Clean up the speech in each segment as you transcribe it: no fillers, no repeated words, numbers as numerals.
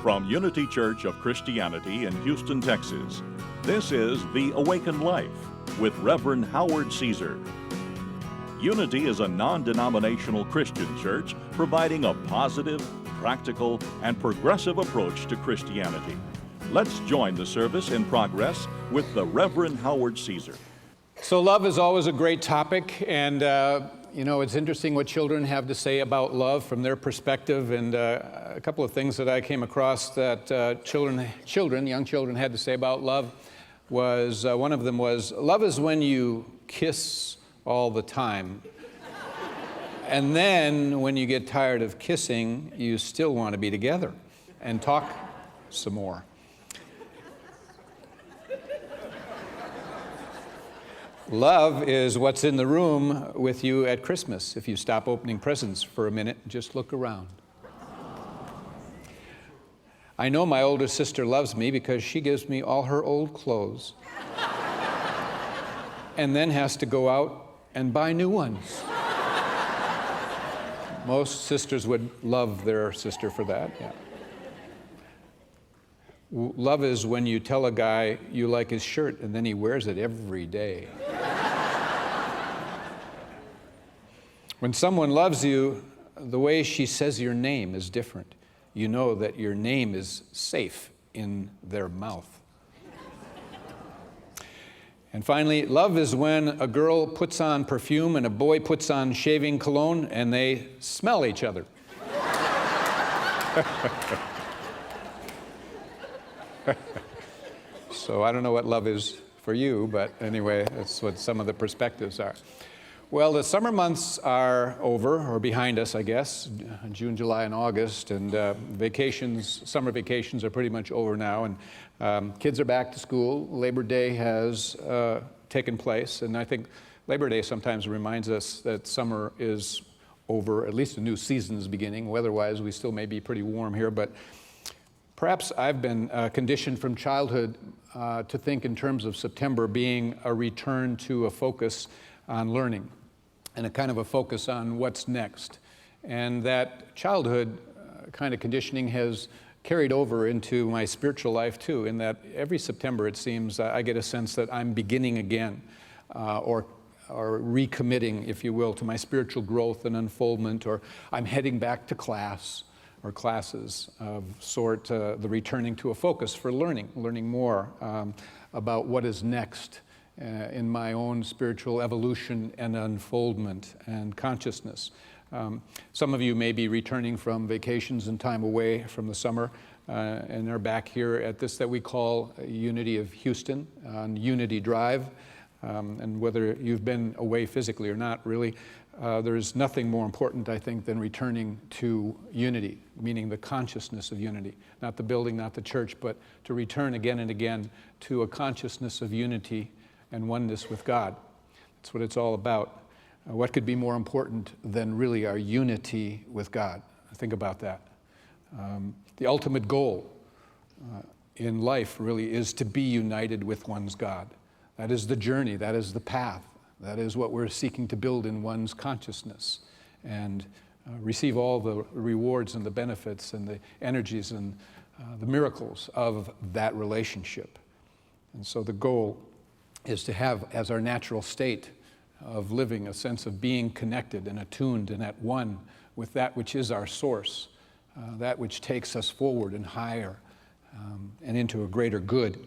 From Unity Church of Christianity in Houston, Texas, this is The Awakened Life with Reverend Howard Caesar. Unity is a non-denominational Christian church providing a positive, practical, and progressive approach to Christianity. Let's join the service in progress with the Reverend Howard Caesar. So love is always a great topic, and it's interesting what children have to say about love from their perspective, and a couple of things that I came across that young children had to say about love was, one of them was, love is when you kiss all the time, and then when you get tired of kissing, you still want to be together and talk some more. Love is what's in the room with you at Christmas. If you stop opening presents for a minute, just look around. I know my older sister loves me because she gives me all her old clothes and then has to go out and buy new ones. Most sisters would love their sister for that. Yeah. Love is when you tell a guy you like his shirt and then he wears it every day. When someone loves you, the way she says your name is different. You know that your name is safe in their mouth. And finally, love is when a girl puts on perfume and a boy puts on shaving cologne and they smell each other. So I don't know what love is for you, but anyway, that's what some of the perspectives are. Well, the summer months are over, or behind us, I guess, June, July, and August, and summer vacations are pretty much over now, and kids are back to school. Labor Day has taken place, and I think Labor Day sometimes reminds us that summer is over, at least a new season is beginning. Weather-wise, we still may be pretty warm here, but perhaps I've been conditioned from childhood to think in terms of September being a return to a focus on learning and a kind of a focus on what's next. And that childhood kind of conditioning has carried over into my spiritual life too, in that every September it seems I get a sense that I'm beginning again or recommitting, if you will, to my spiritual growth and unfoldment, or I'm heading back to class or classes of sort, the returning to a focus for learning more about what is next in my own spiritual evolution and unfoldment and consciousness. Some of you may be returning from vacations and time away from the summer and are back here at this that we call Unity of Houston on Unity Drive. And whether you've been away physically or not, really, there's nothing more important, I think, than returning to unity, meaning the consciousness of unity. Not the building, not the church, but to return again and again to a consciousness of unity and oneness with God. That's what it's all about. What could be more important than really our unity with God? Think about that. The ultimate goal in life really is to be united with one's God. That is the journey, that is the path. That is what we're seeking to build in one's consciousness and receive all the rewards and the benefits and the energies and the miracles of that relationship. And so the goal is to have as our natural state of living a sense of being connected and attuned and at one with that which is our source, that which takes us forward and higher and into a greater good.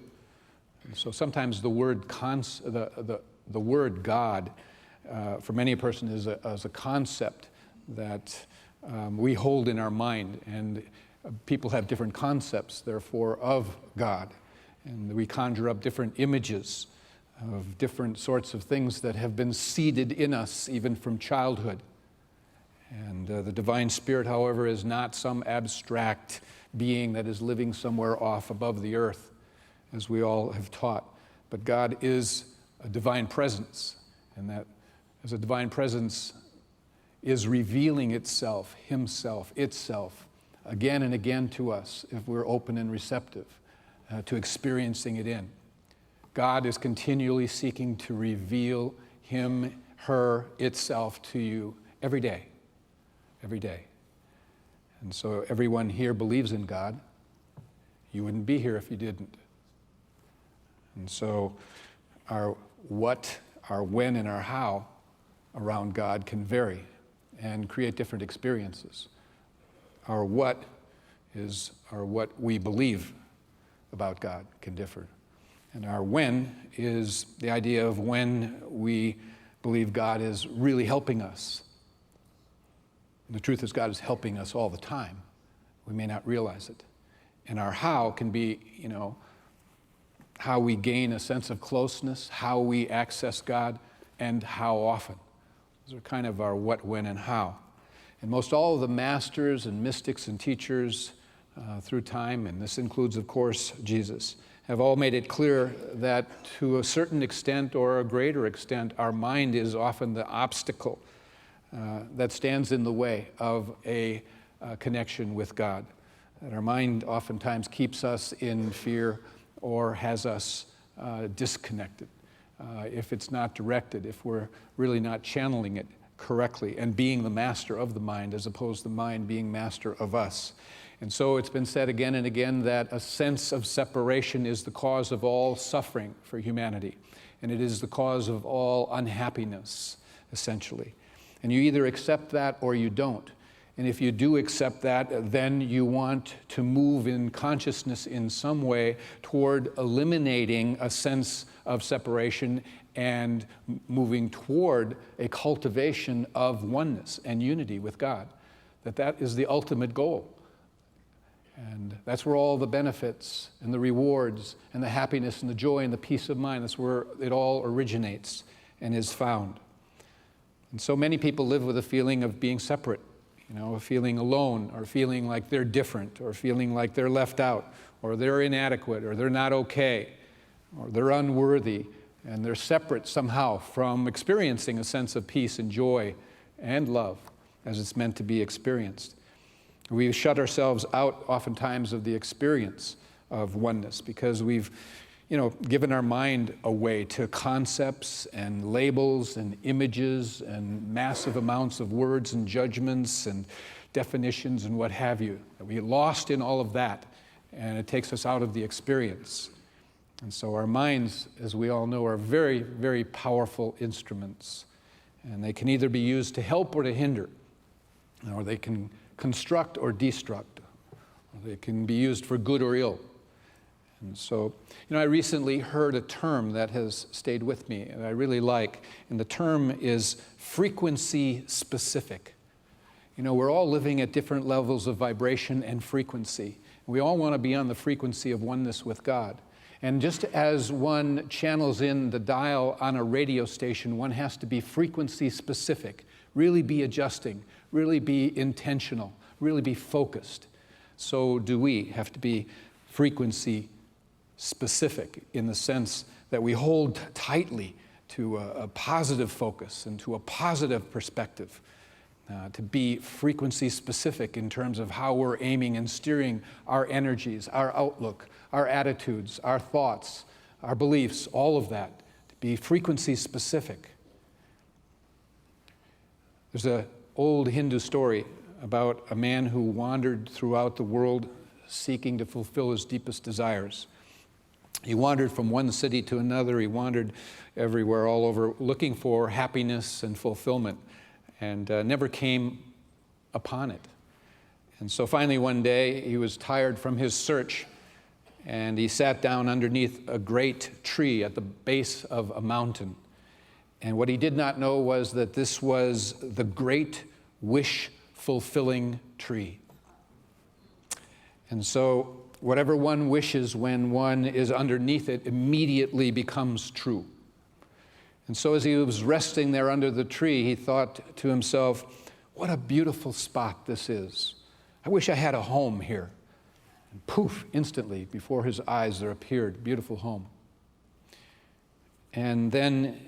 And so sometimes the word the word God for many a person is a concept that we hold in our mind, and people have different concepts therefore of God, and we conjure up different images of different sorts of things that have been seeded in us even from childhood. And the divine spirit, however, is not some abstract being that is living somewhere off above the earth, as we all have taught. But God is a divine presence, and that as a divine presence is revealing itself, himself, itself, again and again to us if we're open and receptive to experiencing it in. God is continually seeking to reveal him, her, itself to you every day, every day. And so everyone here believes in God, You wouldn't be here if you didn't. And so our what, our when, and our how around God can vary and create different experiences. Our what we believe about God can differ. And our when is the idea of when we believe God is really helping us. And the truth is God is helping us all the time. We may not realize it. And our how can be, how we gain a sense of closeness, how we access God, and how often. Those are kind of our what, when, and how. And most all of the masters and mystics and teachers through time, and this includes, of course, Jesus, have all made it clear that to a certain extent or a greater extent, our mind is often the obstacle that stands in the way of a connection with God. That our mind oftentimes keeps us in fear or has us disconnected if it's not directed, if we're really not channeling it correctly and being the master of the mind as opposed to the mind being master of us. And so it's been said again and again that a sense of separation is the cause of all suffering for humanity, and it is the cause of all unhappiness, essentially. And you either accept that or you don't. And if you do accept that, then you want to move in consciousness in some way toward eliminating a sense of separation and moving toward a cultivation of oneness and unity with God. That is the ultimate goal. And that's where all the benefits and the rewards and the happiness and the joy and the peace of mind, that's where it all originates and is found. And so many people live with a feeling of being separate, feeling alone, or feeling like they're different, or feeling like they're left out, or they're inadequate, or they're not okay, or they're unworthy, and they're separate somehow from experiencing a sense of peace and joy and love as it's meant to be experienced. We shut ourselves out oftentimes of the experience of oneness because we've given our mind away to concepts and labels and images and massive amounts of words and judgments and definitions and what have you. We get lost in all of that, and it takes us out of the experience. And so our minds, as we all know, are very, very powerful instruments. And they can either be used to help or to hinder, or they can construct or destruct, or they can be used for good or ill. And so, I recently heard a term that has stayed with me and I really like, and the term is frequency specific. We're all living at different levels of vibration and frequency. We all want to be on the frequency of oneness with God. And just as one channels in the dial on a radio station, one has to be frequency specific, really be adjusting, really be intentional, really be focused. So do we have to be frequency specific in the sense that we hold tightly to a positive focus and to a positive perspective, to be frequency specific in terms of how we're aiming and steering our energies, our outlook, our attitudes, our thoughts, our beliefs, all of that, to be frequency specific. There's an old Hindu story about a man who wandered throughout the world seeking to fulfill his deepest desires. He wandered from one city to another. He wandered everywhere, all over, looking for happiness and fulfillment, and never came upon it. And so finally one day, he was tired from his search, and he sat down underneath a great tree at the base of a mountain. And what he did not know was that this was the great wish-fulfilling tree. And so whatever one wishes when one is underneath it immediately becomes true. And so as he was resting there under the tree, he thought to himself, what a beautiful spot this is. I wish I had a home here. And poof, instantly, before his eyes there appeared a beautiful home. And then,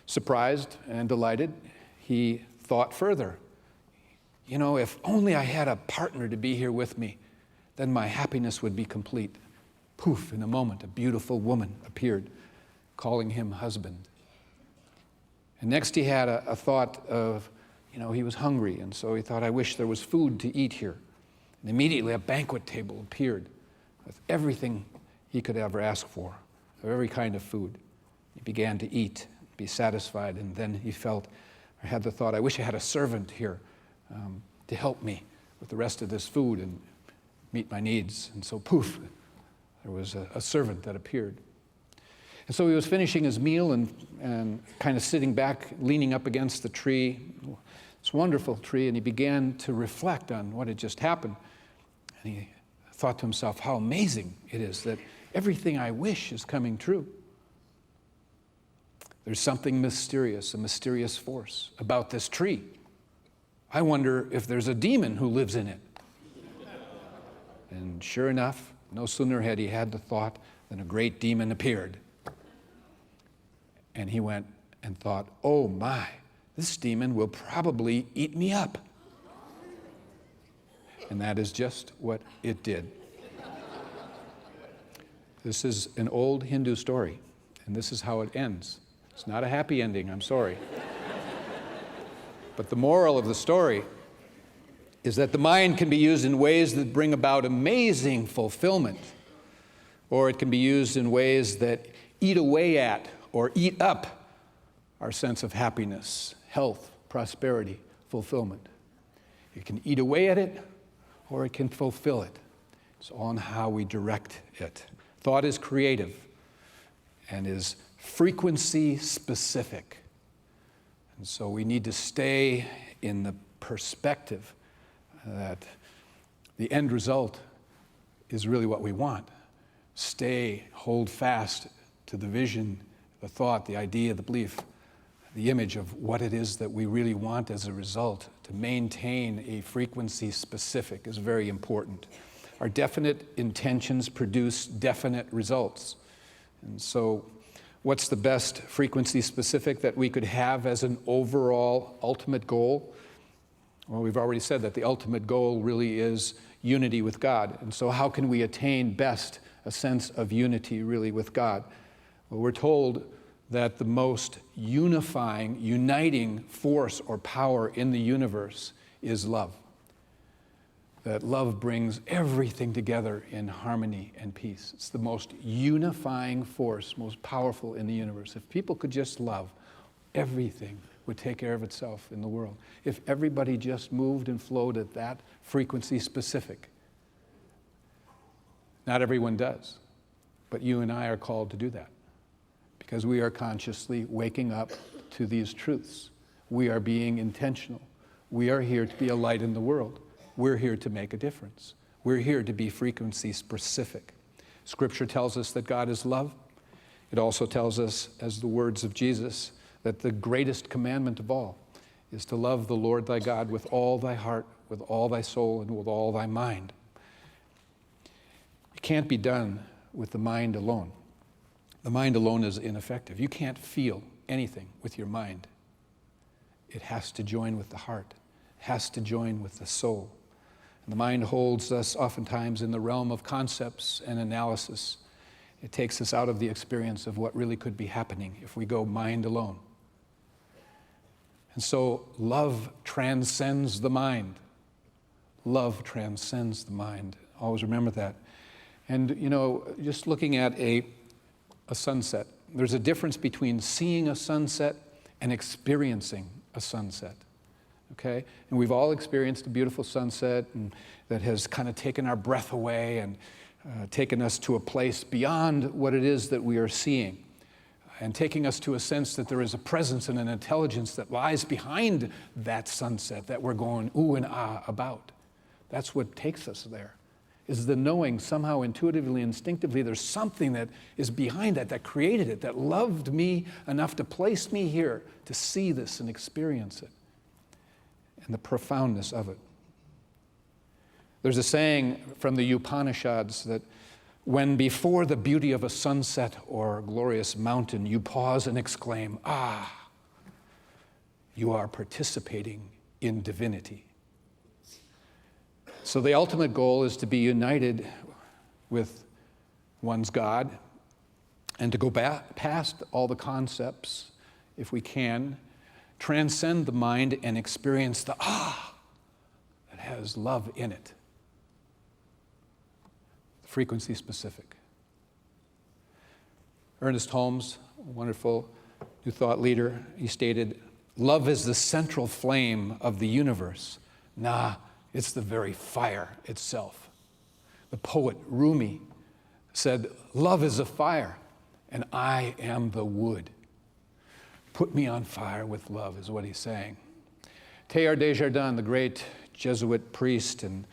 surprised and delighted, he thought further. If only I had a partner to be here with me, then my happiness would be complete. Poof, in a moment, a beautiful woman appeared, calling him husband. And next he had a thought of, he was hungry, and so he thought, I wish there was food to eat here. And immediately a banquet table appeared, with everything he could ever ask for, of every kind of food. He began to eat, be satisfied, and then he felt, or had the thought, I wish I had a servant here to help me with the rest of this food and meet my needs. And so poof, there was a servant that appeared. And so he was finishing his meal and kind of sitting back, leaning up against the tree, this wonderful tree, and he began to reflect on what had just happened. And he thought to himself, how amazing it is that everything I wish is coming true. There's something mysterious, a mysterious force about this tree. I wonder if there's a demon who lives in it. And sure enough, no sooner had he had the thought than a great demon appeared. And he went and thought, oh my, this demon will probably eat me up. And that is just what it did. This is an old Hindu story, and this is how it ends. It's not a happy ending, I'm sorry. But the moral of the story is that the mind can be used in ways that bring about amazing fulfillment, or it can be used in ways that eat away at or eat up our sense of happiness, health, prosperity, fulfillment. It can eat away at it, or it can fulfill it. It's on how we direct it. Thought is creative and is frequency specific. And so we need to stay in the perspective that the end result is really what we want. Stay, hold fast to the vision, the thought, the idea, the belief, the image of what it is that we really want as a result. To maintain a frequency specific is very important. Our definite intentions produce definite results. And so what's the best frequency specific that we could have as an overall ultimate goal? Well, we've already said that the ultimate goal really is unity with God. And so how can we attain best a sense of unity really with God? Well, we're told that the most unifying, uniting force or power in the universe is love. That love brings everything together in harmony and peace. It's the most unifying force, most powerful in the universe. If people could just love, everything would take care of itself in the world. If everybody just moved and flowed at that frequency specific. Not everyone does, but you and I are called to do that because we are consciously waking up to these truths. We are being intentional. We are here to be a light in the world. We're here to make a difference. We're here to be frequency specific. Scripture tells us that God is love. It also tells us, as the words of Jesus, that the greatest commandment of all is to love the Lord thy God with all thy heart, with all thy soul, and with all thy mind. It can't be done with the mind alone. The mind alone is ineffective. You can't feel anything with your mind. It has to join with the heart. It has to join with the soul. And the mind holds us oftentimes in the realm of concepts and analysis. It takes us out of the experience of what really could be happening if we go mind alone. And so love transcends the mind. Love transcends the mind. Always remember that. And, you know, just looking at a sunset, there's a difference between seeing a sunset and experiencing a sunset. Okay? And we've all experienced a beautiful sunset and that has kind of taken our breath away and taken us to a place beyond what it is that we are seeing, and taking us to a sense that there is a presence and an intelligence that lies behind that sunset that we're going ooh and ah about. That's what takes us there, is the knowing somehow intuitively, instinctively, there's something that is behind that, that created it, that loved me enough to place me here to see this and experience it, and the profoundness of it. There's a saying from the Upanishads that when before the beauty of a sunset or a glorious mountain, you pause and exclaim, ah, you are participating in divinity. So the ultimate goal is to be united with one's God and to go past all the concepts, if we can, transcend the mind and experience the ah that has love in it. frequency specific. Ernest Holmes, a wonderful New Thought leader, he stated, "Love is the central flame of the universe." Nah, it's the very fire itself. The poet Rumi said, "Love is a fire, and I am the wood." Put me on fire with love is what he's saying. Teilhard de Chardin, the great Jesuit priest and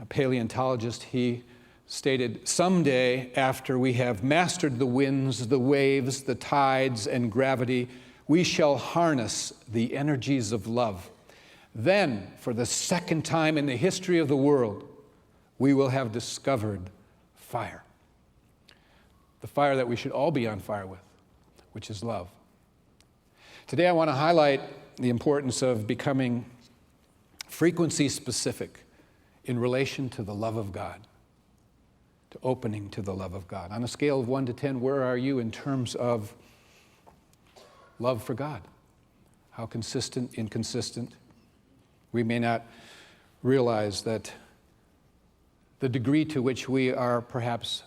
paleontologist, he stated, "Someday, after we have mastered the winds, the waves, the tides, and gravity, we shall harness the energies of love. Then, for the second time in the history of the world, we will have discovered fire." The fire that we should all be on fire with, which is love. Today I want to highlight the importance of becoming frequency specific in relation to the love of God, to opening to the love of God. On a scale of 1 to 10, where are you in terms of love for God? How consistent, inconsistent? We may not realize that the degree to which we are perhaps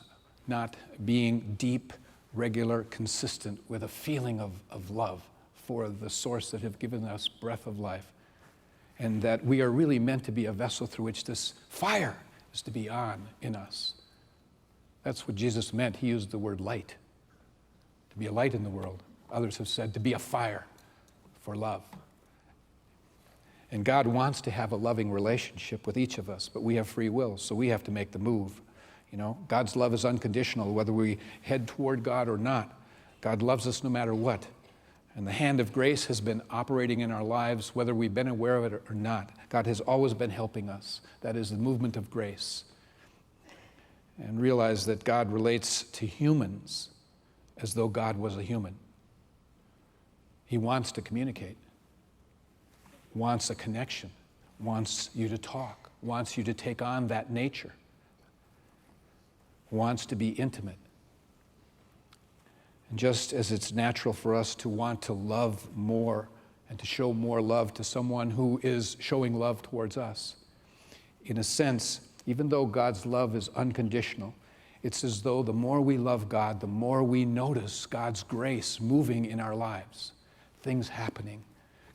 not being deep, regular, consistent with a feeling of love for the source that have given us breath of life, and that we are really meant to be a vessel through which this fire is to be on in us. That's what Jesus meant. He used the word light, to be a light in the world. Others have said to be a fire for love. And God wants to have a loving relationship with each of us, but we have free will, so we have to make the move. You know, God's love is unconditional, whether we head toward God or not. God loves us no matter what. And the hand of grace has been operating in our lives, whether we've been aware of it or not. God has always been helping us. That is the movement of grace. And realize that God relates to humans as though God was a human. He wants to communicate, wants a connection, wants you to talk, wants you to take on that nature, wants to be intimate. And just as it's natural for us to want to love more and to show more love to someone who is showing love towards us, in a sense, even though God's love is unconditional, it's as though the more we love God, the more we notice God's grace moving in our lives, things happening,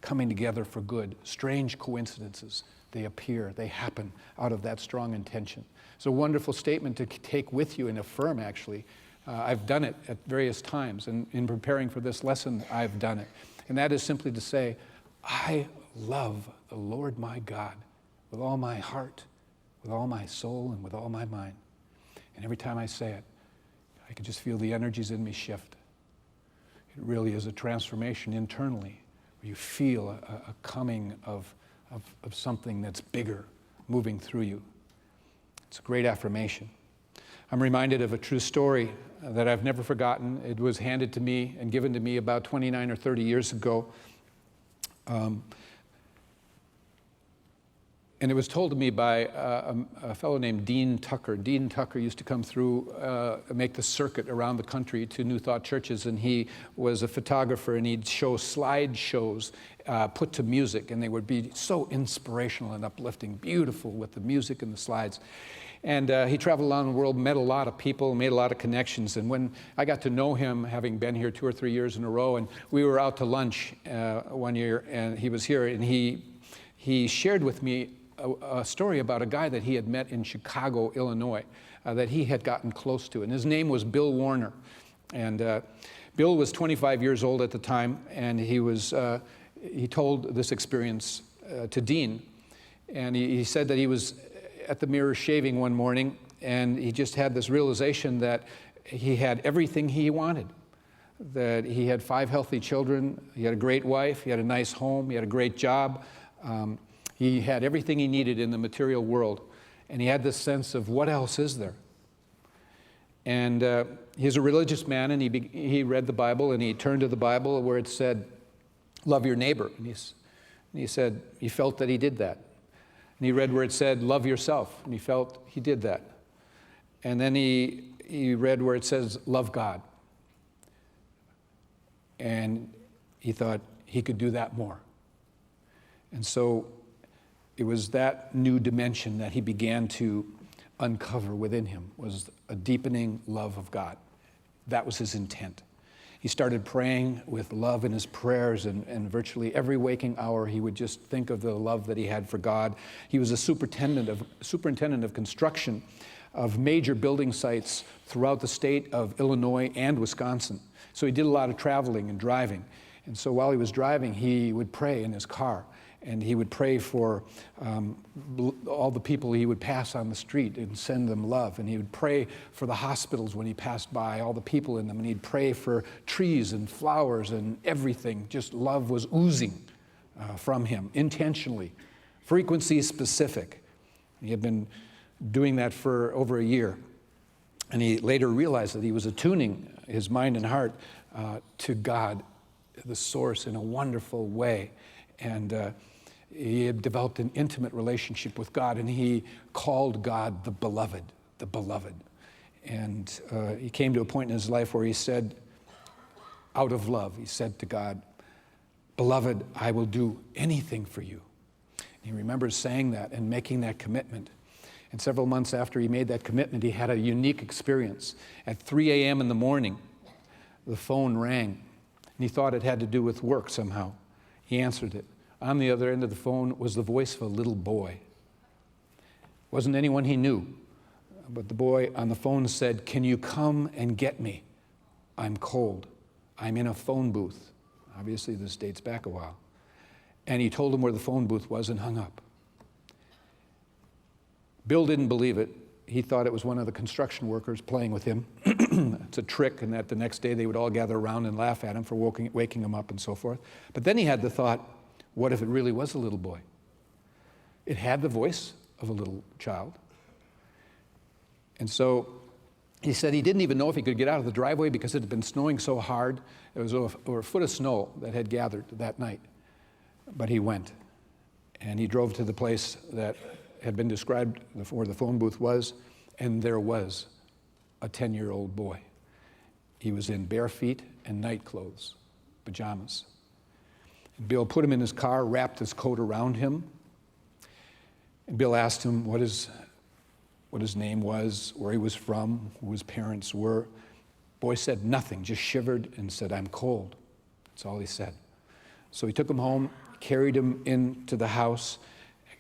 coming together for good, strange coincidences. They appear, they happen out of that strong intention. It's a wonderful statement to take with you and affirm, actually. I've done it at various times, and in preparing for this lesson, I've done it. And that is simply to say, I love the Lord my God with all my heart, with all my soul, and with all my mind. And every time I say it, I can just feel the energies in me shift. It really is a transformation internally, where you feel a coming of something that's bigger moving through you. It's a great affirmation. I'm reminded of a true story that I've never forgotten. It was handed to me and given to me about 29 or 30 years ago. And it was told to me by a fellow named Dean Tucker. Dean Tucker used to come through, make the circuit around the country to New Thought churches, and he was a photographer, and he'd show slide shows put to music, and they would be so inspirational and uplifting, beautiful with the music and the slides. And he traveled around the world, met a lot of people, made a lot of connections. And when I got to know him, having been here 2 or 3 years in a row, and we were out to lunch one year, and he was here, and he shared with me a story about a guy that he had met in Chicago, Illinois, that he had gotten close to. And his name was Bill Warner. And Bill was 25 years old at the time, and he told this experience to Dean. And he said that he was at the mirror shaving one morning, and he just had this realization that he had everything he wanted, that he had 5 healthy children, he had a great wife, he had a nice home, he had a great job. He had everything he needed in the material world, and he had this sense of what else is there? And he's a religious man, and he read the Bible, and he turned to the Bible where it said, love your neighbor. And he said he felt that he did that. And he read where it said, love yourself, and he felt he did that. And then he read where it says, love God. And he thought he could do that more. And so it was that new dimension that he began to uncover within him was a deepening love of God. That was his intent. He started praying with love in his prayers, and virtually every waking hour he would just think of the love that he had for God. He was a superintendent of construction of major building sites throughout the state of Illinois and Wisconsin. So he did a lot of traveling and driving. And so while he was driving, he would pray in his car. And he would pray for all the people he would pass on the street and send them love. And he would pray for the hospitals when he passed by, all the people in them. And he'd pray for trees and flowers and everything. Just love was oozing from him intentionally, frequency specific. He had been doing that for over a year. And he later realized that he was attuning his mind and heart to God, the source, in a wonderful way. And he had developed an intimate relationship with God, and he called God the Beloved, the Beloved. And he came to a point in his life where he said, out of love, he said to God, "Beloved, I will do anything for you." And he remembers saying that and making that commitment. And several months after he made that commitment, he had a unique experience. At 3 a.m. in the morning, the phone rang, and he thought it had to do with work somehow. He answered it. On the other end of the phone was the voice of a little boy. It wasn't anyone he knew, but the boy on the phone said, "Can you come and get me? I'm cold. I'm in a phone booth." Obviously, this dates back a while. And he told him where the phone booth was and hung up. Bill didn't believe it. He thought it was one of the construction workers playing with him. It's a trick, and that the next day they would all gather around and laugh at him for waking him up and so forth. But then he had the thought, what if it really was a little boy? It had the voice of a little child. And so he said he didn't even know if he could get out of the driveway because it had been snowing so hard. It was over a foot of snow that had gathered that night. But he went, and he drove to the place that had been described where the phone booth was, and there was a 10-year-old boy. He was in bare feet and night clothes, pajamas. And Bill put him in his car, wrapped his coat around him, and Bill asked him what his name was, where he was from, who his parents were. Boy said nothing, just shivered and said, "I'm cold." That's all he said. So he took him home, carried him into the house,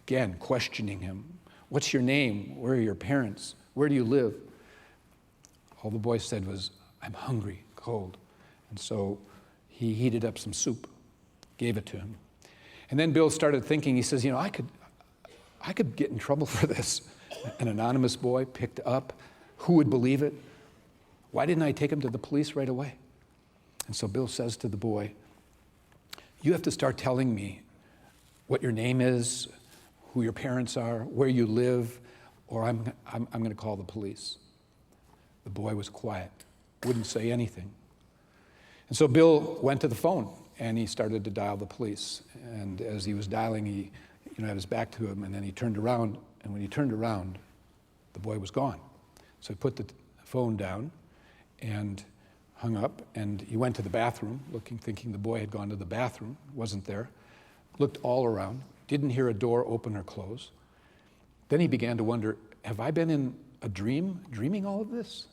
again, questioning him. "What's your name? Where are your parents? Where do you live?" All the boy said was, "I'm hungry, cold." And so he heated up some soup, gave it to him. And then Bill started thinking, he says, I could get in trouble for this. An anonymous boy picked up. Who would believe it? Why didn't I take him to the police right away? And so Bill says to the boy, "You have to start telling me what your name is, who your parents are, where you live, or I'm going to call the police." The boy was quiet, wouldn't say anything. And so Bill went to the phone, and he started to dial the police. And as he was dialing, he had his back to him, and then he turned around, and when he turned around, the boy was gone. So he put the phone down and hung up, and he went to the bathroom, thinking the boy had gone to the bathroom, wasn't there, looked all around, didn't hear a door open or close. Then he began to wonder, have I been in a dream, dreaming all of this?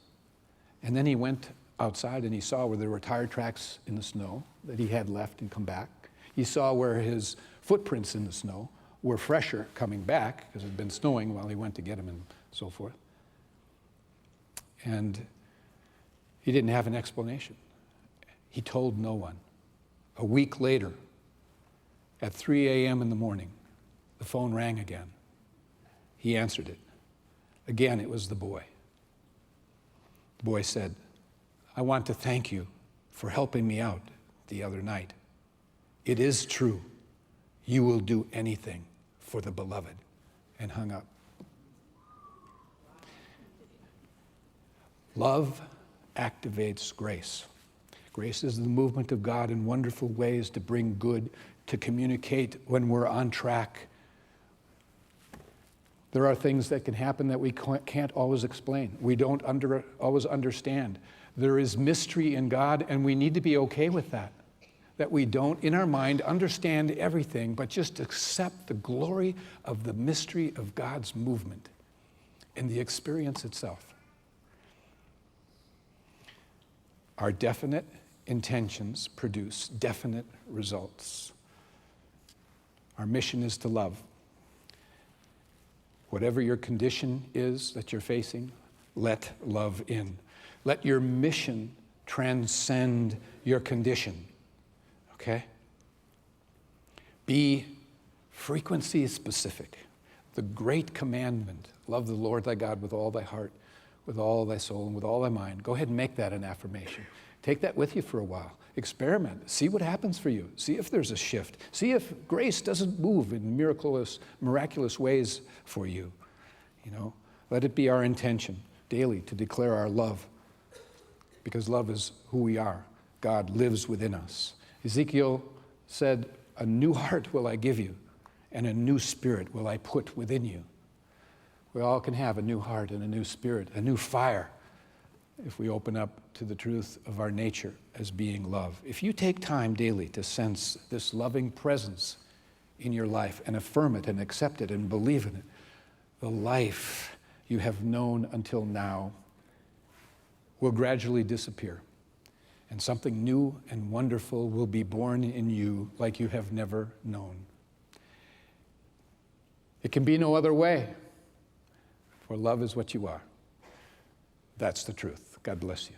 And then he went outside and he saw where there were tire tracks in the snow that he had left and come back. He saw where his footprints in the snow were fresher coming back because it had been snowing while he went to get him and so forth. And he didn't have an explanation. He told no one. A week later, at 3 a.m. in the morning, the phone rang again. He answered it. Again, it was the boy. The boy said, "I want to thank you for helping me out the other night. It is true. You will do anything for the beloved," and hung up. Love activates grace. Grace is the movement of God in wonderful ways to bring good, to communicate when we're on track. There are things that can happen that we can't always explain. We don't always understand. There is mystery in God, and we need to be okay with that. That we don't, in our mind, understand everything, but just accept the glory of the mystery of God's movement. in the experience itself. Our definite intentions produce definite results. Our mission is to love. Whatever your condition is that you're facing, let love in. Let your mission transcend your condition, okay? Be frequency specific. The great commandment, love the Lord thy God with all thy heart, with all thy soul, and with all thy mind. Go ahead and make that an affirmation. Take that with you for a while. Experiment. See what happens for you. See if there's a shift. See if grace doesn't move in miraculous ways for you. You know, let it be our intention daily to declare our love, because love is who we are. God lives within us. Ezekiel said, "A new heart will I give you, and a new spirit will I put within you." We all can have a new heart and a new spirit, a new fire, if we open up to the truth of our nature as being love. If you take time daily to sense this loving presence in your life and affirm it and accept it and believe in it, the life you have known until now will gradually disappear, and something new and wonderful will be born in you like you have never known. It can be no other way, for love is what you are. That's the truth. God bless you.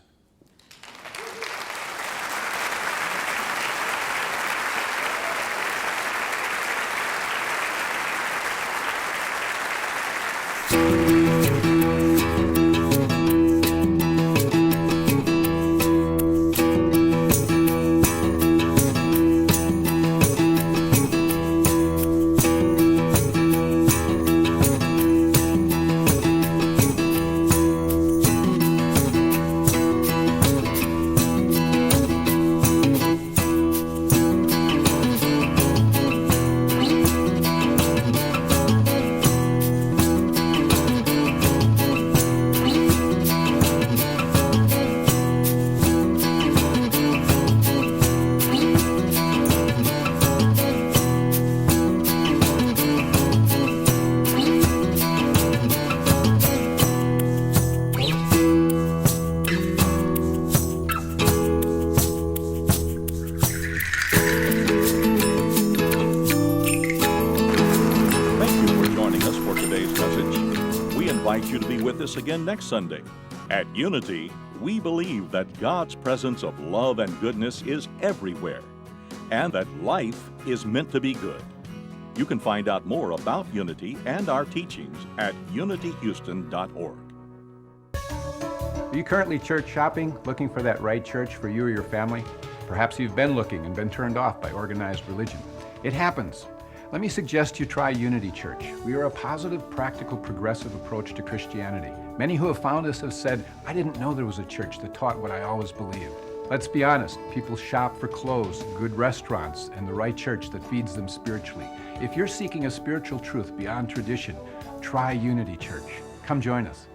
invite you to be with us again next Sunday. At Unity, we believe that God's presence of love and goodness is everywhere, and that life is meant to be good. You can find out more about Unity and our teachings at unityhouston.org. Are you currently church shopping, looking for that right church for you or your family? Perhaps you've been looking and been turned off by organized religion. It happens. Let me suggest you try Unity Church. We are a positive, practical, progressive approach to Christianity. Many who have found us have said, I didn't know there was a church that taught what I always believed. Let's be honest, people shop for clothes, good restaurants, and the right church that feeds them spiritually. If you're seeking a spiritual truth beyond tradition, try Unity Church. Come join us.